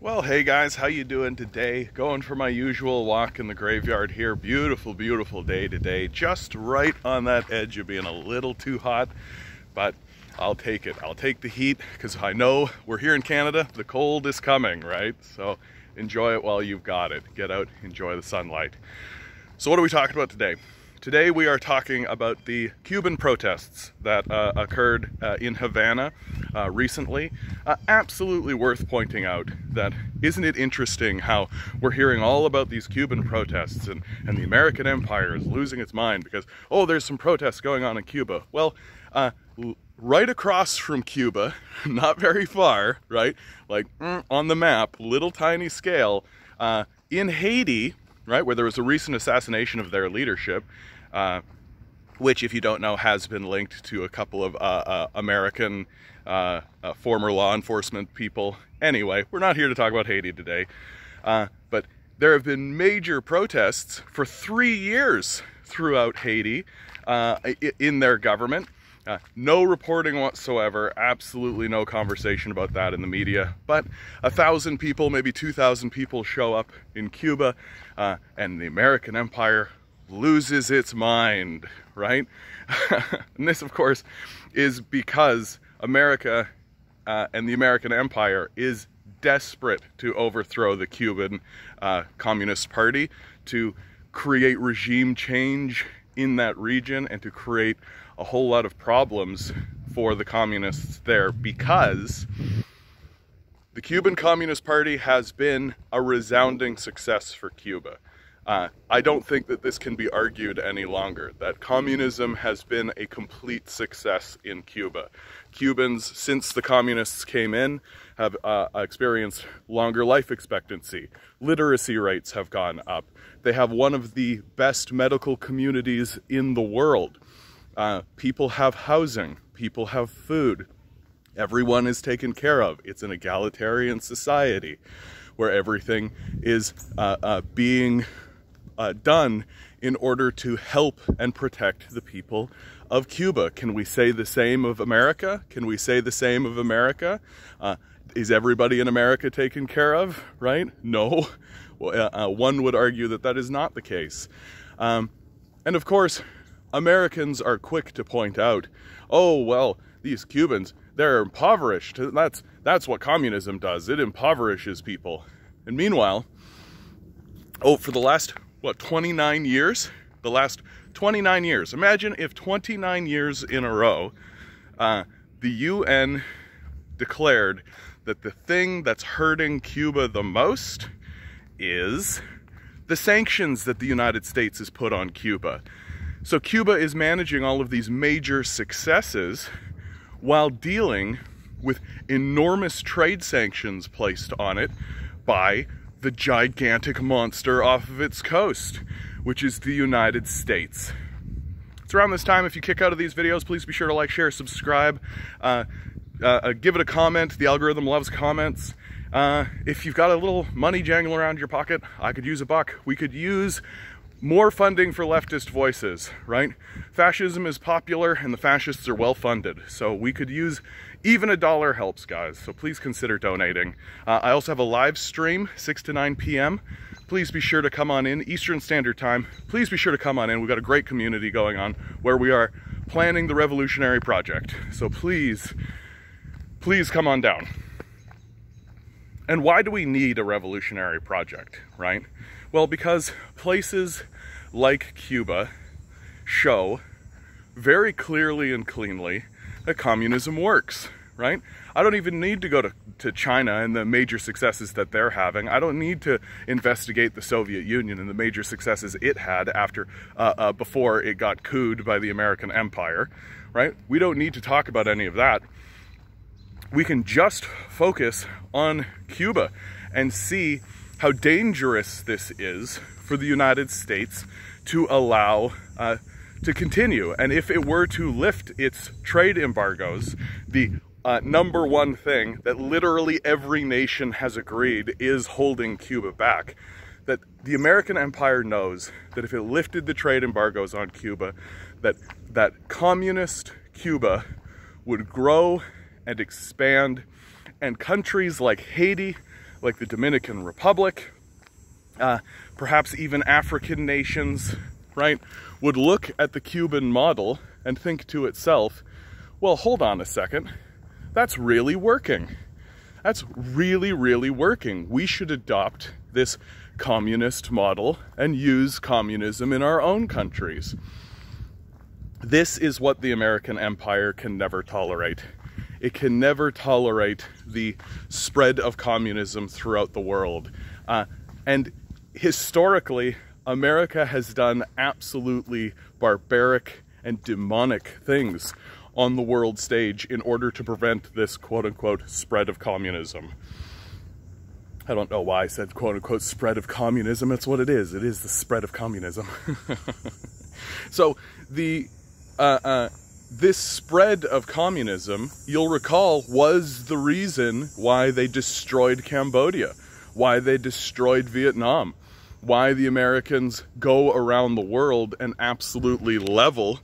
Well, hey guys, how you doing today? Going for my usual walk in the graveyard here. Beautiful, beautiful day today. Just right on that edge of being a little too hot, but I'll take it. I'll take the heat because I know we're here in Canada. The cold is coming, right? So enjoy it while you've got it. Get out, enjoy the sunlight. So what are we talking about today? Today we are talking about the Cuban protests that occurred in Havana recently. Absolutely worth pointing out that isn't it interesting how we're hearing all about these Cuban protests and the American empire is losing its mind because, oh, there's some protests going on in Cuba. Well, right across from Cuba, not very far, right, like on the map, little tiny scale, in Haiti, right, where there was a recent assassination of their leadership, which, if you don't know, has been linked to a couple of American former law enforcement people. Anyway, we're not here to talk about Haiti today, but there have been major protests for 3 years throughout Haiti in their government. No reporting whatsoever, absolutely no conversation about that in the media, but 1,000 people, maybe 2,000 people show up in Cuba, and the American empire loses its mind, right? And this, of course, is because America and the American empire is desperate to overthrow the Cuban Communist Party, to create regime change in that region, and to create a whole lot of problems for the communists there, because the Cuban Communist Party has been a resounding success for Cuba. I don't think that this can be argued any longer, that communism has been a complete success in Cuba. Cubans, since the communists came in, have experienced longer life expectancy. Literacy rates have gone up. They have one of the best medical communities in the world. People have housing. People have food. Everyone is taken care of. It's an egalitarian society where everything is being done in order to help and protect the people of Cuba. Can we say the same of America? Can we say the same of America? Is everybody in America taken care of, right? No. One would argue that that is not the case. And of course, Americans are quick to point out, oh, well, these Cubans, they're impoverished. That's what communism does. It impoverishes people. And meanwhile, for the last, 29 years? The last 29 years. Imagine if 29 years in a row, the UN declared that the thing that's hurting Cuba the most is the sanctions that the United States has put on Cuba. So Cuba is managing all of these major successes while dealing with enormous trade sanctions placed on it by the gigantic monster off of its coast, which is the United States. It's around this time, if you kick out of these videos, please be sure to like, share, subscribe, give it a comment. The algorithm loves comments. If you've got a little money jangling around your pocket, I could use a buck. We could use more funding for leftist voices, right? Fascism is popular and the fascists are well funded, so we could use even $1 helps, guys, so please consider donating. I also have a live stream, 6 to 9 p.m. Please be sure to come on in, Eastern Standard Time. Please be sure to come on in. We've got a great community going on where we are planning the revolutionary project. So please, please come on down. And why do we need a revolutionary project, right? Well, because places like Cuba show very clearly and cleanly that communism works, right? I don't even need to go to China and the major successes that they're having. I don't need to investigate the Soviet Union and the major successes it had after, before it got couped by the American empire, right? We don't need to talk about any of that. We can just focus on Cuba and see how dangerous this is for the United States to allow to continue. And if it were to lift its trade embargoes, the number one thing that literally every nation has agreed is holding Cuba back, that the American empire knows that if it lifted the trade embargoes on Cuba, that communist Cuba would grow and expand, and countries like Haiti, like the Dominican Republic, perhaps even African nations, right, would look at the Cuban model and think to itself, well, hold on a second, that's really working. That's really, really working. We should adopt this communist model and use communism in our own countries. This is what the American empire can never tolerate. It can never tolerate the spread of communism throughout the world. And historically, America has done absolutely barbaric and demonic things on the world stage in order to prevent this quote-unquote spread of communism. I don't know why I said quote-unquote spread of communism. It's what it is. It is the spread of communism. So this spread of communism, you'll recall, was the reason why they destroyed Cambodia, why they destroyed Vietnam, why the Americans go around the world and absolutely level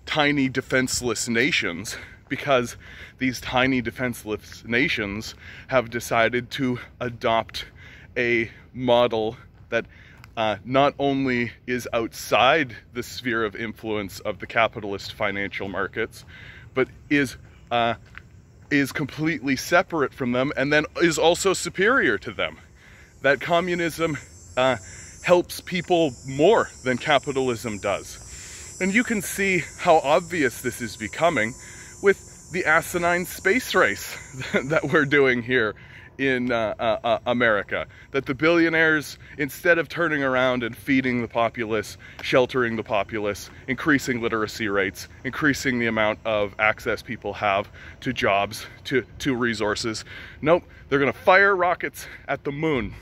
tiny defenseless nations, because these tiny defenseless nations have decided to adopt a model that not only is outside the sphere of influence of the capitalist financial markets, but is completely separate from them, and then is also superior to them. That communism helps people more than capitalism does. And you can see how obvious this is becoming with the asinine space race that we're doing here in America. That the billionaires, instead of turning around and feeding the populace, sheltering the populace, increasing literacy rates, increasing the amount of access people have to jobs, to resources, nope, they're gonna fire rockets at the moon.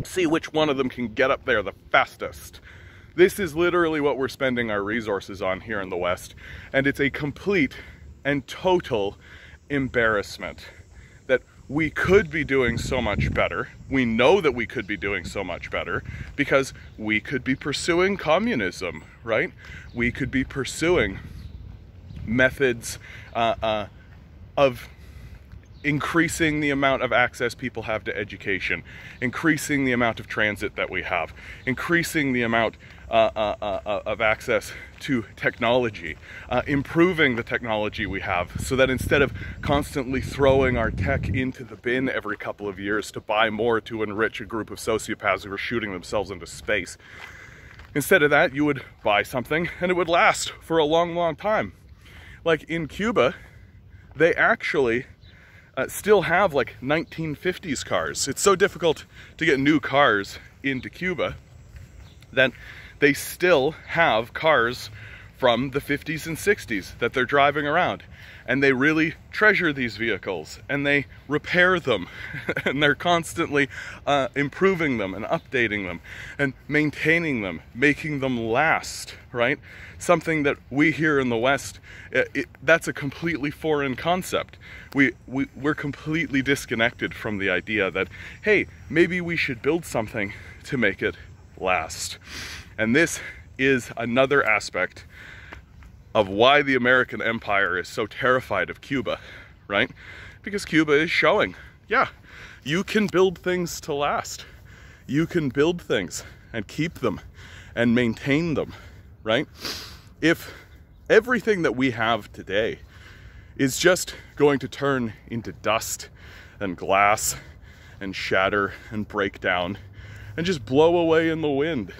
See which one of them can get up there the fastest. This is literally what we're spending our resources on here in the West, and it's a complete and total embarrassment that we could be doing so much better. We know that we could be doing so much better because we could be pursuing communism, right? We could be pursuing methods of increasing the amount of access people have to education, increasing the amount of transit that we have, increasing the amount of access to technology, improving the technology we have, so that instead of constantly throwing our tech into the bin every couple of years to buy more to enrich a group of sociopaths who are shooting themselves into space, instead of that, you would buy something and it would last for a long, long time. Like in Cuba, they actually still have like 1950s cars. It's so difficult to get new cars into Cuba that they still have cars from the 50s and 60s that they're driving around. And they really treasure these vehicles and they repair them and they're constantly improving them and updating them and maintaining them, making them last, right? Something that we here in the West, that's a completely foreign concept. We're completely disconnected from the idea that, hey, maybe we should build something to make it last. And this is another aspect of why the American empire is so terrified of Cuba, right? Because Cuba is showing, yeah, you can build things to last. You can build things and keep them and maintain them, right? If everything that we have today is just going to turn into dust and glass and shatter and break down and just blow away in the wind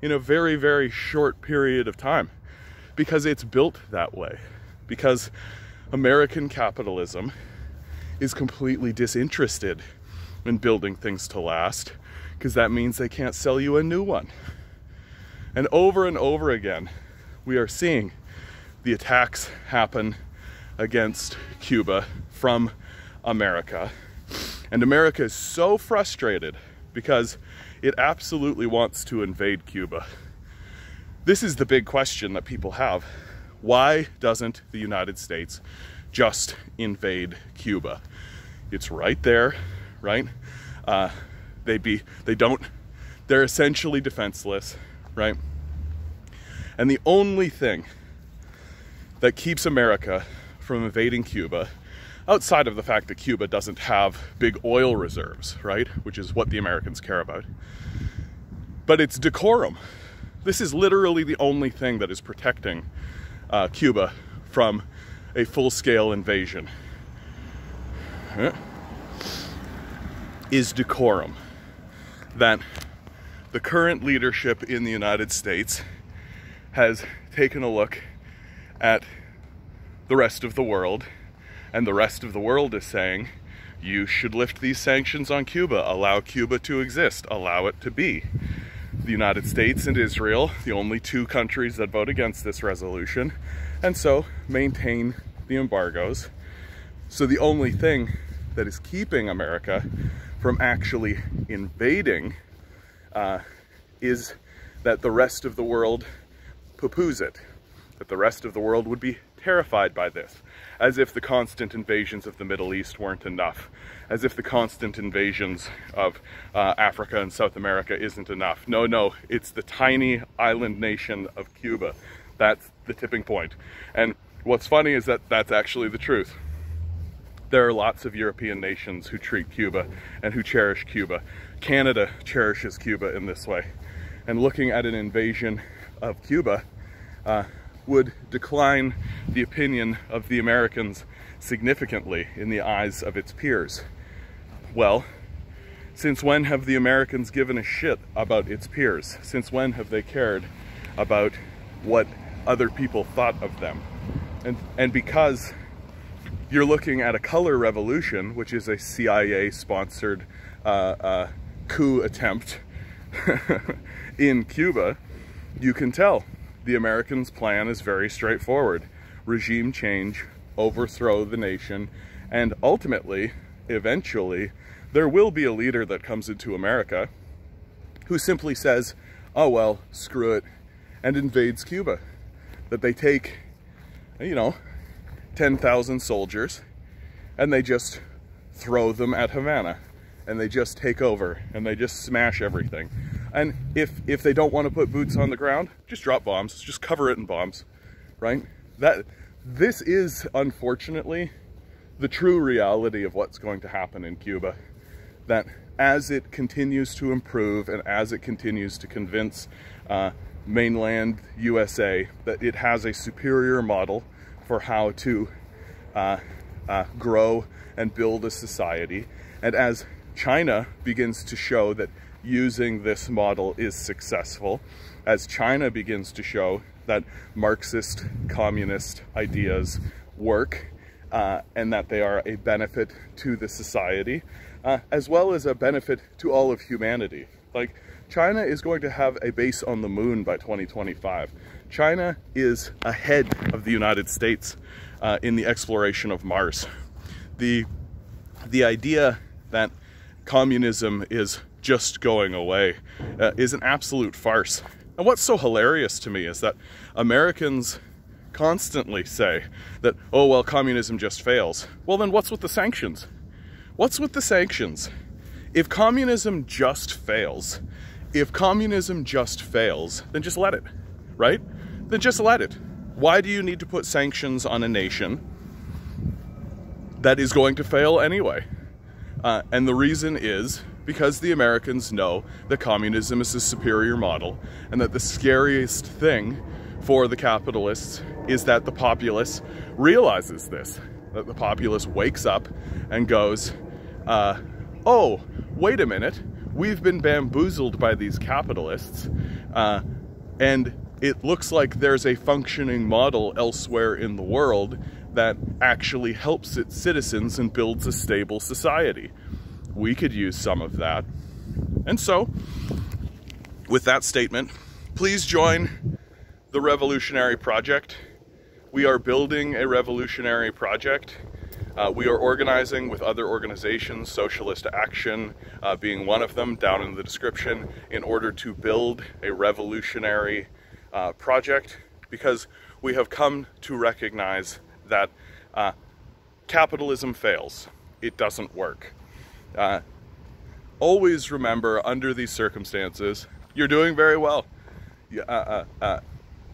in a very, very short period of time, because it's built that way, because American capitalism is completely disinterested in building things to last, because that means they can't sell you a new one. And over again, we are seeing the attacks happen against Cuba from America. And America is so frustrated because it absolutely wants to invade Cuba. This is the big question that people have. Why doesn't the United States just invade Cuba? It's right there, right? They're essentially defenseless, right? And the only thing that keeps America from invading Cuba, outside of the fact that Cuba doesn't have big oil reserves, right? Which is what the Americans care about. But it's decorum. This is literally the only thing that is protecting Cuba from a full-scale invasion. Is decorum. That the current leadership in the United States has taken a look at the rest of the world, and the rest of the world is saying, you should lift these sanctions on Cuba, allow Cuba to exist, allow it to be. The United States and Israel, the only two countries that vote against this resolution, and so maintain the embargoes. So the only thing that is keeping America from actually invading is that the rest of the world poo-poos it, that the rest of the world would be terrified by this, as if the constant invasions of the Middle East weren't enough, as if the constant invasions of Africa and South America isn't enough. No, no, it's the tiny island nation of Cuba. That's the tipping point. And what's funny is that that's actually the truth. There are lots of European nations who treat Cuba and who cherish Cuba. Canada cherishes Cuba in this way. And looking at an invasion of Cuba would decline the opinion of the Americans significantly in the eyes of its peers. Well, since when have the Americans given a shit about its peers? Since when have they cared about what other people thought of them? And because you're looking at a color revolution, which is a CIA-sponsored coup attempt in Cuba, you can tell the Americans' plan is very straightforward. Regime change, overthrow the nation, and ultimately, eventually, there will be a leader that comes into America who simply says, oh well, screw it, and invades Cuba. That they take, you know, 10,000 soldiers and they just throw them at Havana, and they just take over and they just smash everything. And if they don't want to put boots on the ground, just drop bombs, just cover it in bombs, right? This is, unfortunately, the true reality of what's going to happen in Cuba. That as it continues to improve and as it continues to convince mainland USA that it has a superior model for how to grow and build a society, and as China begins to show that using this model is successful, as China begins to show that Marxist, communist ideas work, and that they are a benefit to the society, as well as a benefit to all of humanity. Like, China is going to have a base on the moon by 2025. China is ahead of the United States in the exploration of Mars. The idea that communism is just going away is an absolute farce. And what's so hilarious to me is that Americans constantly say that, oh, well, communism just fails. Well, then what's with the sanctions? What's with the sanctions? If communism just fails, then just let it, right? Then just let it. Why do you need to put sanctions on a nation that is going to fail anyway? And the reason is because the Americans know that communism is a superior model, and that the scariest thing for the capitalists is that the populace realizes this, that the populace wakes up and goes, oh, wait a minute, we've been bamboozled by these capitalists, and it looks like there's a functioning model elsewhere in the world that actually helps its citizens and builds a stable society. We could use some of that. And so, with that statement, please join the Revolutionary Project. We are building a revolutionary project. We are organizing with other organizations, Socialist Action being one of them, down in the description, in order to build a revolutionary project, because we have come to recognize that capitalism fails. It doesn't work. Always remember, under these circumstances, you're doing very well.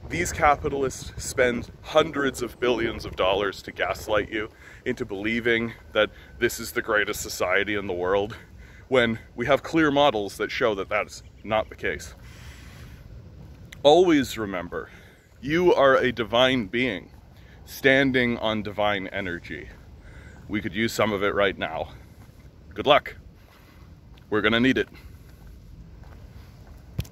These capitalists spend hundreds of billions of dollars to gaslight you into believing that this is the greatest society in the world, when we have clear models that show that that's not the case. Always remember, you are a divine being, standing on divine energy. We could use some of it right now. Good luck. We're gonna need it.